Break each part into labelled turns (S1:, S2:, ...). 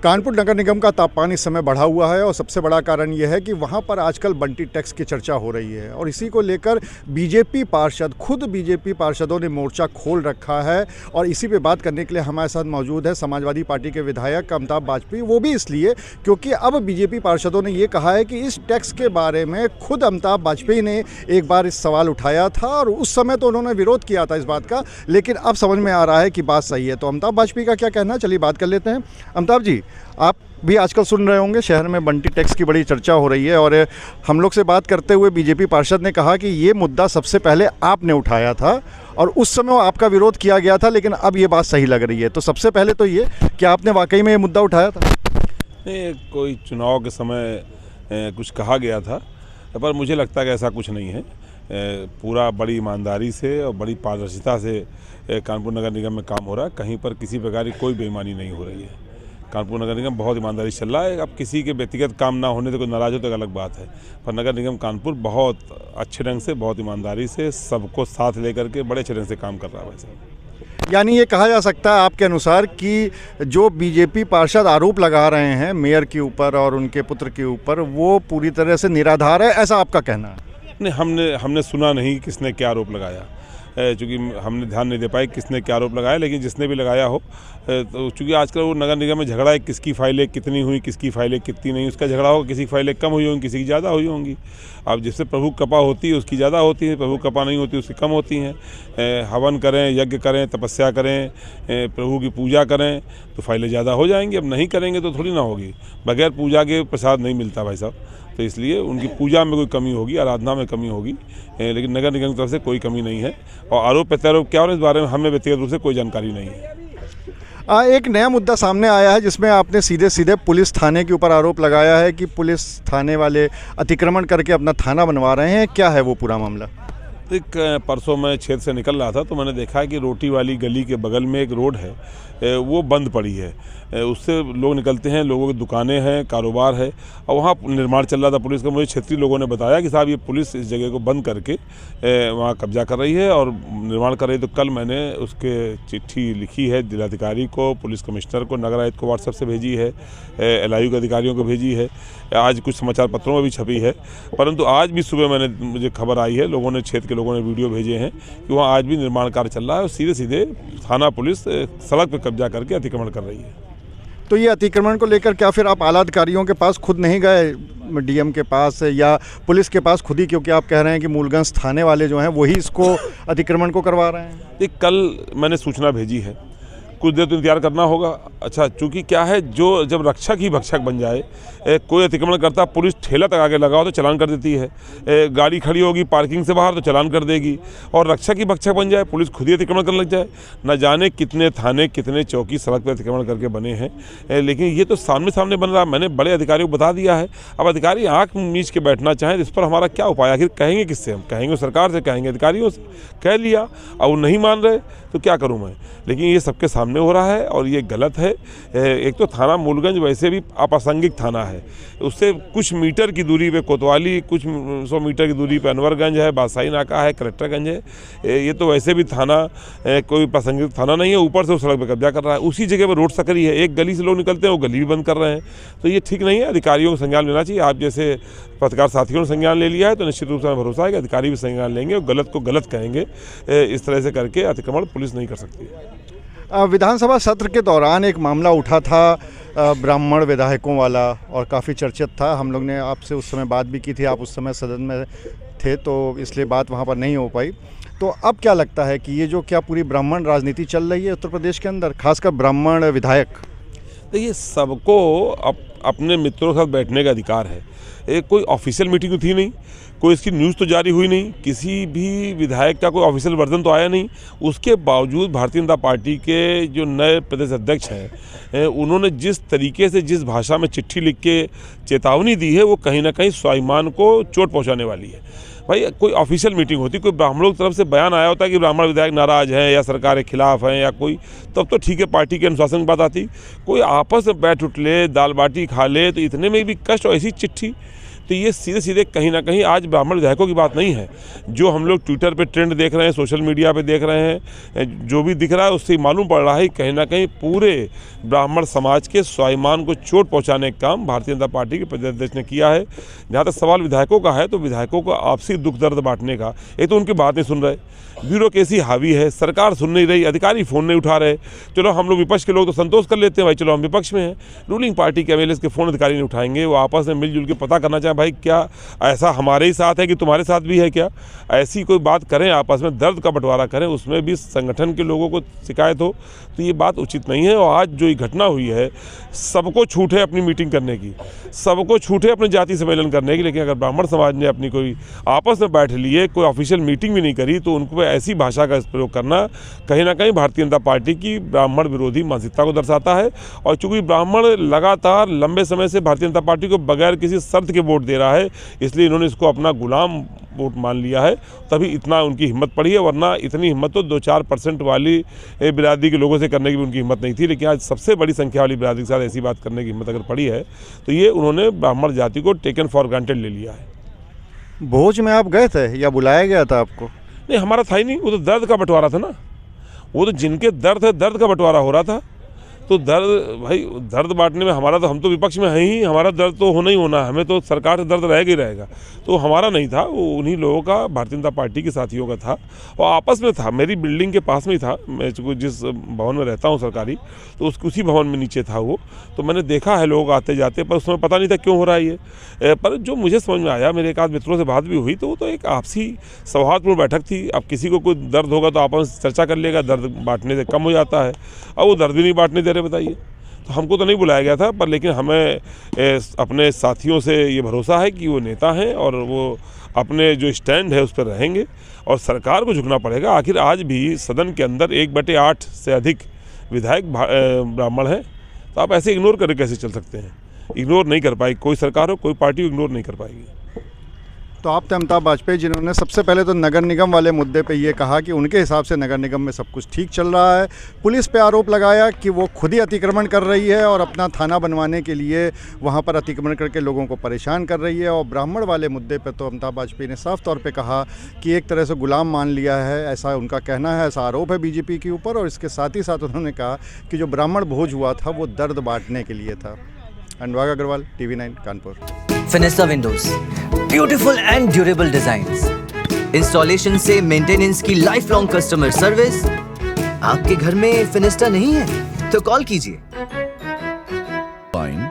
S1: कानपुर नगर निगम का तापमान इस समय बढ़ा हुआ है और सबसे बड़ा कारण यह है कि वहां पर आजकल बंटी टैक्स की चर्चा हो रही है और इसी को लेकर बीजेपी पार्षद खुद बीजेपी पार्षदों ने मोर्चा खोल रखा है। और इसी पे बात करने के लिए हमारे साथ मौजूद है समाजवादी पार्टी के विधायक अमिताभ वाजपेयी, वो भी इसलिए क्योंकि अब बीजेपी पार्षदों ने ये कहा है कि इस टैक्स के बारे में खुद अमिताभ वाजपेयी ने एक बार इस सवाल उठाया था और उस समय तो उन्होंने विरोध किया था इस बात का, लेकिन अब समझ में आ रहा है कि बात सही है। तो अमिताभ वाजपेयी का क्या कहना है, चलिए बात कर लेते हैं। अमिताभ जी, आप भी आजकल सुन रहे होंगे शहर में बंटी टैक्स की बड़ी चर्चा हो रही है और हम लोग से बात करते हुए बीजेपी पार्षद ने कहा कि ये मुद्दा सबसे पहले आपने उठाया था और उस समय आपका विरोध किया गया था, लेकिन अब ये बात सही लग रही है। तो सबसे पहले तो ये कि आपने वाकई में ये मुद्दा उठाया था?
S2: नहीं, कोई चुनाव के समय कुछ कहा गया था, पर मुझे लगता है कि ऐसा कुछ नहीं है। पूरा बड़ी ईमानदारी से और बड़ी पारदर्शिता से कानपुर नगर निगम में काम हो रहा है। कहीं पर किसी प्रकार की कोई बेईमानी नहीं हो रही है। कानपुर नगर निगम बहुत ईमानदारी से चल रहा है। अब किसी के व्यक्तिगत काम ना होने से कोई नाराज हो तो अलग बात है, पर नगर निगम कानपुर बहुत अच्छे ढंग से, बहुत ईमानदारी से, सबको साथ लेकर के बड़े अच्छे ढंग से काम कर रहा है। वैसे
S1: यानी ये कहा जा सकता है आपके अनुसार कि जो बीजेपी पार्षद आरोप लगा रहे हैं मेयर के ऊपर और उनके पुत्र के ऊपर, वो पूरी तरह से निराधार है, ऐसा आपका कहना है?
S2: नहीं, हमने सुना नहीं किसने क्या आरोप लगाया, चूँकि हमने ध्यान नहीं दे पाए किसने क्या आरोप लगाया, लेकिन जिसने भी लगाया हो, तो चूँकि आजकल वो नगर निगम में झगड़ा है, किसकी फाइलें कितनी हुई, किसकी फाइलें कितनी नहीं, उसका झगड़ा होगा। किसी की फाइलें कम हुई होंगी, किसी की ज़्यादा हुई होंगी। अब जिससे प्रभु कृपा होती है उसकी ज़्यादा होती है, प्रभु कृपा नहीं होती उसकी कम होती हैं। हवन करें, यज्ञ करें, तपस्या करें, प्रभु की पूजा करें तो फाइलें ज़्यादा हो जाएंगी। अब नहीं करेंगे तो थोड़ी ना होगी। बगैर पूजा के प्रसाद नहीं मिलता भाई साहब, तो इसलिए उनकी पूजा में कोई कमी होगी, आराधना में कमी होगी, लेकिन नगर निगम की तरफ से कोई कमी नहीं है। और आरोप प्रत्यारोप क्या हो रहा है इस बारे में हमें व्यक्तिगत रूप से कोई जानकारी नहीं है।
S1: एक नया मुद्दा सामने आया है जिसमें आपने सीधे सीधे पुलिस थाने के ऊपर आरोप लगाया है कि पुलिस थाने वाले अतिक्रमण करके अपना थाना बनवा रहे हैं। क्या है वो पूरा मामला?
S2: एक परसों मैं क्षेत्र से निकल रहा था तो मैंने देखा कि रोटी वाली गली के बगल में एक रोड है, वो बंद पड़ी है। उससे लोग निकलते हैं, लोगों की दुकानें हैं, कारोबार है, और वहाँ निर्माण चल रहा था पुलिस का। मुझे क्षेत्रीय लोगों ने बताया कि साहब ये पुलिस इस जगह को बंद करके वहाँ कब्जा कर रही है और निर्माण कर रही है। तो कल मैंने उसके चिट्ठी लिखी है जिलाधिकारी को, पुलिस कमिश्नर को, नगर आयुक्त को व्हाट्सएप से भेजी है, LIU के अधिकारियों को भेजी है, आज कुछ समाचार पत्रों में भी छपी है। परंतु आज भी सुबह मुझे खबर आई है, लोगों ने, क्षेत्र के लोगों ने वीडियो भेजे हैं कि वहाँ आज भी निर्माण कार्य चल रहा है और सीधे सीधे थाना पुलिस सड़क पर कब्जा करके अतिक्रमण कर रही है।
S1: तो ये अतिक्रमण को लेकर क्या फिर आप आला अधिकारियों के पास खुद नहीं गए, DM के पास या पुलिस के पास खुद ही, क्योंकि आप कह रहे हैं कि मूलगंज थाने वाले जो हैं वही इसको अतिक्रमण को करवा रहे हैं?
S2: कल मैंने सूचना भेजी है, कुछ देर तो इंतजार करना होगा। अच्छा, चूँकि क्या है, जो जब रक्षक ही भक्षक बन जाए, कोई अतिक्रमण करता, पुलिस ठेला तक आगे लगाओ तो चालान कर देती है, गाड़ी खड़ी होगी पार्किंग से बाहर तो चालान कर देगी, और रक्षक ही भक्षक बन जाए, पुलिस खुद ही अतिक्रमण करने लग जाए। न जाने कितने थाने, कितने चौकी सड़क पर अतिक्रमण करके बने हैं, लेकिन ये तो सामने सामने बन रहा है। मैंने बड़े अधिकारियों को बता दिया है। अब अधिकारी आँख मीच के बैठना चाहें, इस पर हमारा क्या उपाय? आखिर कहेंगे किससे? हम कहेंगे सरकार से, कहेंगे अधिकारियों से? कह लिया और वो नहीं मान रहे तो क्या करूँ मैं? लेकिन ये सबके सामने हो रहा है और ये गलत है। एक तो थाना मूलगंज वैसे भी अप्रासंगिक थाना है, उससे कुछ मीटर की दूरी पे कोतवाली, कुछ 100 मीटर की दूरी पे अनवरगंज है, बादशाही नाका है, कलेक्टरगंज है। ये तो वैसे भी थाना कोई प्रासंगिक थाना नहीं है, ऊपर से उस सड़क पर कब्जा कर रहा है। उसी जगह पर रोड सकरी है, एक गली से लोग निकलते हैं वो गली भी बंद कर रहे हैं, तो ये ठीक नहीं है। अधिकारियों को संज्ञान लेना चाहिए। आप जैसे पत्रकार साथियों ने संज्ञान ले लिया है तो निश्चित रूप से हमें भरोसा है कि अधिकारी भी संज्ञान लेंगे और गलत को गलत कहेंगे। इस तरह से करके अतिक्रमण पुलिस नहीं कर सकती।
S1: विधानसभा सत्र के दौरान एक मामला उठा था ब्राह्मण विधायकों वाला और काफ़ी चर्चित था। हम लोग ने आपसे उस समय बात भी की थी, आप उस समय सदन में थे तो इसलिए बात वहाँ पर नहीं हो पाई। तो अब क्या लगता है कि ये जो क्या पूरी ब्राह्मण राजनीति चल रही है उत्तर प्रदेश के अंदर, खासकर ब्राह्मण विधायक?
S2: देखिए, सबको अपने मित्रों के साथ बैठने का अधिकार है। कोई ऑफिशियल मीटिंग थी नहीं, कोई इसकी न्यूज़ तो जारी हुई नहीं, किसी भी विधायक का कोई ऑफिशियल वर्जन तो आया नहीं। उसके बावजूद भारतीय जनता पार्टी के जो नए प्रदेश अध्यक्ष हैं, उन्होंने जिस तरीके से, जिस भाषा में चिट्ठी लिख के चेतावनी दी है, वो कहीं ना कहीं स्वाभिमान को चोट पहुंचाने वाली है। भाई, कोई ऑफिशियल मीटिंग होती, कोई ब्राह्मणों की तरफ से बयान आया होता है कि ब्राह्मण विधायक नाराज हैं या सरकार के खिलाफ हैं या कोई, तब तो ठीक है, पार्टी के अनुशासन की बात आती। कोई आपस में बैठ उठ ले, दाल बाटी खा ले, तो इतने में भी कष्ट और ऐसी चिट्ठी, तो तो ये सीधे सीधे कहीं ना कहीं आज ब्राह्मण विधायकों की बात नहीं है। जो हम लोग ट्विटर पे ट्रेंड देख रहे हैं, सोशल मीडिया पे देख रहे हैं, जो भी दिख रहा है उससे मालूम पड़ रहा है कहीं ना कहीं पूरे ब्राह्मण समाज के स्वाभिमान को चोट पहुंचाने का काम भारतीय जनता पार्टी के प्रदेश अध्यक्ष ने किया है। जहाँ तक सवाल विधायकों का है तो विधायकों को आपसी दुख दर्द बांटने का, ये तो उनकी बात नहीं सुन रहे, ब्यूरोक्रेसी हावी है, सरकार सुन नहीं रही, अधिकारी फ़ोन नहीं उठा रहे। चलो हम लोग विपक्ष के लोग तो संतोष कर लेते हैं, भाई चलो हम विपक्ष में हैं, रूलिंग पार्टी के एमएलए के फ़ोन अधिकारी नहीं उठाएंगे। वो आपस में मिलजुल के पता करना चाहें भाई क्या ऐसा हमारे ही साथ है कि तुम्हारे साथ भी है क्या, ऐसी कोई बात करें, आपस में दर्द का बंटवारा करें, उसमें भी संगठन के लोगों को शिकायत हो, तो ये बात उचित नहीं है। और आज जो ये घटना हुई है, सबको छूट है अपनी मीटिंग करने की, सबको छूट है अपनी जाति सम्मेलन करने की, लेकिन अगर ब्राह्मण समाज ने अपनी कोई आपस में बैठ लिए, कोई ऑफिशियल मीटिंग भी नहीं करी, तो उनको ऐसी भाषा का प्रयोग करना कहीं ना कहीं भारतीय जनता पार्टी की ब्राह्मण विरोधी मानसिकता को दर्शाता है। और चूंकि ब्राह्मण लगातार लंबे समय से भारतीय जनता पार्टी को बगैर किसी शर्त के वोट दे रहा है, इसलिए इन्होंने इसको अपना गुलाम वोट मान लिया है, तभी इतना उनकी हिम्मत पड़ी है, वरना इतनी हिम्मत तो 2-4% वाली बिरादरी के लोगों से करने की भी उनकी हिम्मत नहीं थी। लेकिन आज सबसे बड़ी संख्या वाली बिरादरी के साथ ऐसी बात करने की हिम्मत अगर पड़ी है, तो ये उन्होंने ब्राह्मण जाति को टेकन फॉर ग्रांटेड ले लिया है।
S1: भोज में आप गए थे या बुलाया गया था आपको?
S2: नहीं, हमारा था ही नहीं, वो तो दर्द का बंटवारा था ना, वो तो जिनके दर्द है, दर्द का बंटवारा हो रहा था। तो दर्द भाई, दर्द बांटने में हमारा तो, हम तो विपक्ष में हैं ही, हमारा दर्द तो होना ही होना है, हमें तो सरकार से दर्द रहेगा ही रहेगा। तो हमारा नहीं था, वो उन्हीं लोगों का, भारतीय जनता पार्टी के साथियों का था, और आपस में था, मेरी बिल्डिंग के पास में ही था, मैं जिस भवन में रहता हूँ सरकारी, तो उसी भवन में नीचे था वो। तो मैंने देखा है लोग आते जाते, पर उसमें पता नहीं था क्यों हो रहा है ये। पर जो मुझे समझ में आया, मेरे एक आध मित्रों से बात भी हुई, तो वो तो एक आपसी सौहार्दपूर्ण बैठक थी। अब किसी को कोई दर्द होगा तो आपस में चर्चा कर लेगा, दर्द बांटने से कम हो जाता है। अब वो दर्द भी नहीं बांटने दे रहे, बताइए। तो हमको तो नहीं बुलाया गया था, पर लेकिन हमें अपने साथियों से ये भरोसा है कि वो नेता हैं और वो अपने जो स्टैंड है उस पर रहेंगे, और सरकार को झुकना पड़ेगा। आखिर आज भी सदन के अंदर 1/8 से अधिक विधायक ब्राह्मण हैं, तो आप ऐसे इग्नोर करके कैसे चल सकते हैं? इग्नोर नहीं कर पाएगी कोई सरकार हो, कोई पार्टी इग्नोर नहीं कर पाएगी।
S1: तो आप थे अमिताभ वाजपेयी, जिन्होंने सबसे पहले तो नगर निगम वाले मुद्दे पे ये कहा कि उनके हिसाब से नगर निगम में सब कुछ ठीक चल रहा है। पुलिस पे आरोप लगाया कि वो खुद ही अतिक्रमण कर रही है और अपना थाना बनवाने के लिए वहाँ पर अतिक्रमण करके लोगों को परेशान कर रही है। और ब्राह्मण वाले मुद्दे पे तो अमिताभ वाजपेयी ने साफ तौर पे कहा कि एक तरह से गुलाम मान लिया है, ऐसा उनका कहना है, ऐसा आरोप है बीजेपी के ऊपर। और इसके साथ ही साथ उन्होंने कहा कि जो ब्राह्मण भोज हुआ था वो दर्द बांटने के लिए था। Anurag Agarwal, TV9 Kanpur.
S3: Fenesta windows, beautiful and durable designs, installation से मेंटेनेंस की लाइफ लॉन्ग कस्टमर सर्विस। आपके घर में फिनिस्टा नहीं है तो कॉल कीजिए।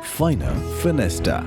S4: फाइनर फिनिस्टा।